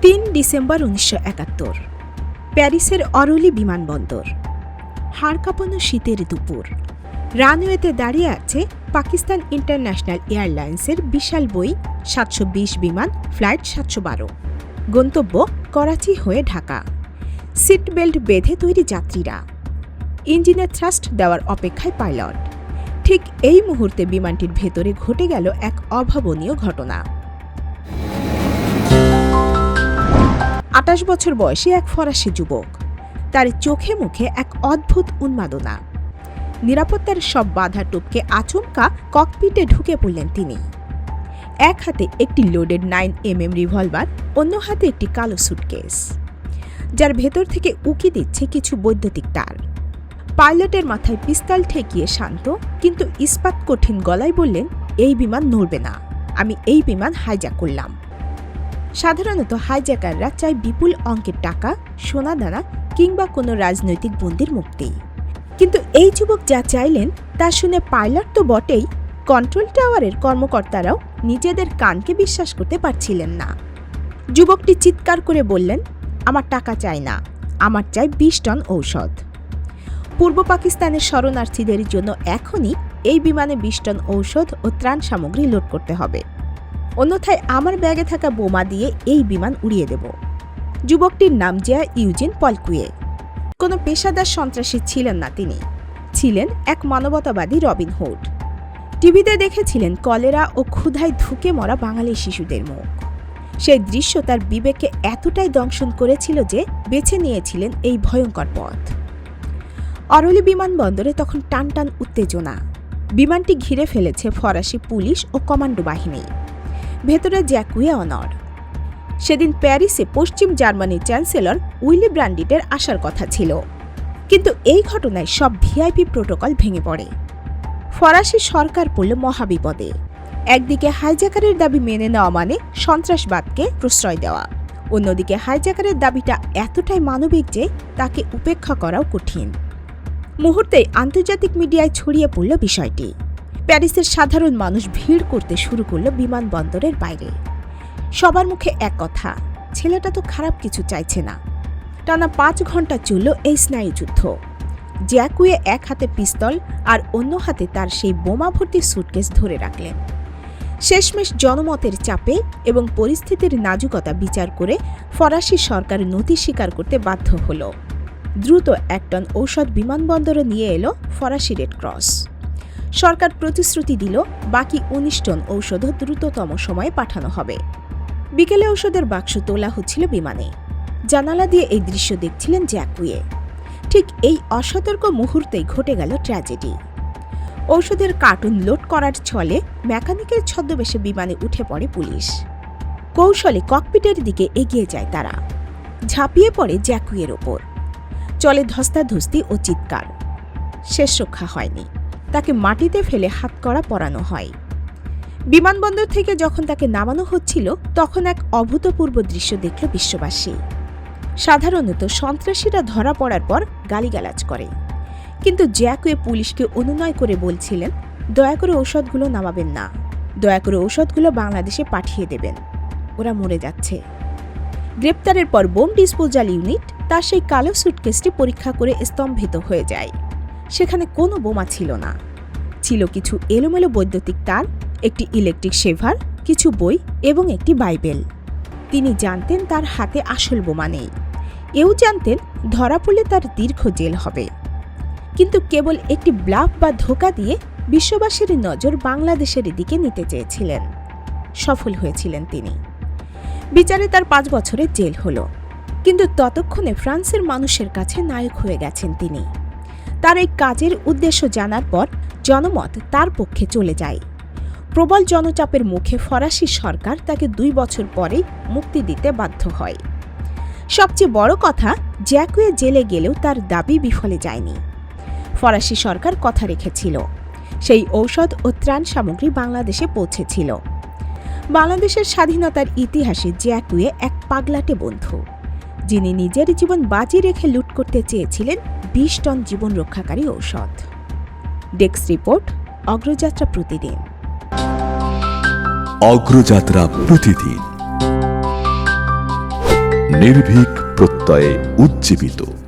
3 December 1971 প্যারিসের অরলি বিমানবন্দর। হাড় কাঁপানো শীতের দুপুর। রানওয়েতে দাঁড়িয়ে আছে পাকিস্তান ইন্টারন্যাশনাল এয়ারলাইন্সের বিশাল বোয়িং 720 বিমান ফ্লাইট 712। গন্তব্য করাচি হয়ে ঢাকা। সিট বেল্ট বেঁধে তৈরি যাত্রীরা। ইঞ্জিনে থ্রাস্ট দেওয়ার অপেক্ষায় পাইলট। ঠিক এই মুহূর্তে বিমানটির ভেতরে ঘটে গেল এক অভাবনীয় ঘটনা। 28 বছর বয়সী এক ফরাসি যুবক। তার চোখে মুখে এক অদ্ভুত উন্মাদনা। নিরাপত্তার সব বাধা টপকে আচমকা ককপিটে ঢুকে পড়লেন তিনি। এক হাতে একটি লোডেড 9mm রিভলভার, অন্য হাতে একটি কালো সুটকেস, যার ভেতর থেকে উকি দিচ্ছে কিছু বৈদ্যুতিক তার। পাইলটের মাথায় পিস্তল ঠেকিয়ে শান্ত কিন্তু ইস্পাত কঠিন গলায় বললেন, এই বিমান নড়বে না, আমি এই বিমান হাইজ্যাক করলাম। সাধারণত হাইজ্যাকাররা চায় বিপুল অঙ্কের টাকা, সোনাদানা কিংবা কোনো রাজনৈতিক বন্দির মুক্তি। কিন্তু এই যুবক যা চাইলেন তা শুনে পাইলট তো বটেই, কন্ট্রোল টাওয়ারের কর্মকর্তারাও নিজেদের কানকে বিশ্বাস করতে পারছিলেন না। যুবকটি চিৎকার করে বললেন, আমার টাকা চাই না, আমার চাই 20 টন ঔষধ। পূর্ব পাকিস্তানের শরণার্থীদের জন্য এখনই এই বিমানে 20 টন ঔষধ ও ত্রাণ সামগ্রী লোড করতে হবে, অন্যথায় আমার ব্যাগে থাকা বোমা দিয়ে এই বিমান উড়িয়ে দেব। যুবকটির নাম ইউজিন পলকুয়ে। কোনো পেশাদার সন্ত্রাসী ছিলেন না তিনি, ছিলেন এক মানবতাবাদী রবিন হুড। টিভিতে দেখেছিলেন কলেরা ও ক্ষুধায় ধুকে মরা বাঙালি শিশুদের মুখ। সেই দৃশ্য তার বিবেককে এতটাই দংশন করেছিল যে বেছে নিয়েছিলেন এই ভয়ঙ্কর পথ। অরলি বিমানবন্দরে তখন টানটান উত্তেজনা। বিমানটি ঘিরে ফেলেছে ফরাসি পুলিশ ও কমান্ডো বাহিনী। ভেতরে জ্যাকুয়ে অনর। সেদিন প্যারিসে পশ্চিম জার্মানির চ্যান্সেলর উইলি ব্র্যান্ডিটের আসার কথা ছিল, কিন্তু এই ঘটনায় সব ভিআইপি প্রোটোকল ভেঙে পড়ে। ফরাসি সরকার পড়ল মহাবিপদে। একদিকে হাইজ্যাকারের দাবি মেনে নেওয়া মানে সন্ত্রাসবাদকে প্রশ্রয় দেওয়া, অন্যদিকে হাইজ্যাকারের দাবিটা এতটাই মানবিক যে তাকে উপেক্ষা করাও কঠিন। মুহূর্তেই আন্তর্জাতিক মিডিয়ায় ছড়িয়ে পড়ল বিষয়টি। প্যারিসের সাধারণ মানুষ ভিড় করতে শুরু করল বিমানবন্দরের বাইরে। সবার মুখে এক কথা, ছেলেটা তো খারাপ কিছু চাইছে না। টানা 5 ঘন্টা চলল এই স্নায়ুযুদ্ধ। জ্যাকুয়ে এক হাতে পিস্তল আর অন্য হাতে তার সেই বোমা ভর্তি সুটকেস ধরে রাখলেন। শেষমেশ জনমতের চাপে এবং পরিস্থিতির নাজুকতা বিচার করে ফরাসি সরকার নথি স্বীকার করতে বাধ্য হল। দ্রুত 1 টন ঔষধ বিমানবন্দরে নিয়ে এলো ফরাসি রেড ক্রস। সরকার প্রতিশ্রুতি দিল বাকি 19 টন ঔষধ দ্রুততম সময়ে পাঠানো হবে। বিকেলে ঔষধের বাক্স তোলা হচ্ছিল বিমানে। জানালা দিয়ে এই দৃশ্য দেখছিলেন জ্যাকুয়ে। ঠিক এই অসতর্ক মুহূর্তেই ঘটে গেল ট্র্যাজেডি। ঔষধের কার্টুন লোড করার ছলে মেকানিকের ছদ্মবেশে বিমানে উঠে পড়ে পুলিশ। কৌশলে ককপিটের দিকে এগিয়ে যায় তারা। ঝাঁপিয়ে পড়ে জ্যাকুয়ের ওপর। চলে ধস্তাধস্তি ও চিৎকার। শেষ রক্ষা হয়নি, তাকে মাটিতে ফেলে হাতকড়া পরানো হয়। বিমানবন্দর থেকে যখন তাকে নামানো হচ্ছিল তখন এক অভূতপূর্ব দৃশ্য দেখল বিশ্ববাসী। সাধারণত সন্ত্রাসীরা ধরা পড়ার পর গালিগালাজ করে, কিন্তু জ্যাকুয়ে পুলিশকে অনুনয় করে বলছিলেন, দয়া করে ঔষধগুলো নামাবেন না, দয়া করে ঔষধগুলো বাংলাদেশে পাঠিয়ে দেবেন, ওরা মরে যাচ্ছে। গ্রেপ্তারের পর বোম ডিসপোজাল ইউনিট তার সেই কালো সুটকেসটি পরীক্ষা করে স্তম্ভিত হয়ে যায়। সেখানে কোনো বোমা ছিল না, ছিল কিছু এলোমেলো বৈদ্যুতিক তার, একটি ইলেকট্রিক শেভার, কিছু বই এবং একটি বাইবেল। তিনি জানতেন তার হাতে আসল বোমা নেই, এও জানতেন ধরা পড়লে তার দীর্ঘ জেল হবে। কিন্তু কেবল একটি ব্লাফ বা ধোঁকা দিয়ে বিশ্ববাসীর নজর বাংলাদেশের দিকে নিতে চেয়েছিলেন। সফল হয়েছিলেন তিনি। বিচারে তার 5 বছরের জেল হল, কিন্তু ততক্ষণে ফ্রান্সের মানুষের কাছে নায়ক হয়ে গেছেন তিনি। তার এই কাজের উদ্দেশ্য জানার পর জনমত তার পক্ষে চলে যায়। প্রবল জনচাপের মুখে ফরাসি সরকার তাকে 2 বছর পরেই মুক্তি দিতে বাধ্য হয়। সবচেয়ে বড় কথা, জ্যাকুয়ে জেলে গেলেও তার দাবি বিফলে যায়নি। ফরাসি সরকার কথা রেখেছিল। সেই ঔষধ ও ত্রাণ সামগ্রী বাংলাদেশে পৌঁছেছিল। বাংলাদেশের স্বাধীনতার ইতিহাসে জ্যাকুয়ে এক পাগলাটে বন্ধু, যিনি নিজের জীবন বাজি রেখে লুট করতে চেয়েছিলেন 20 টন জীবন রক্ষাকারী ঔষধ। ডেস্ক রিপোর্ট, অগ্রযাত্রা প্রতিদিন। অগ্রযাত্রা প্রতিদিন। নির্ভীক প্রত্যয়ে উজ্জীবিত।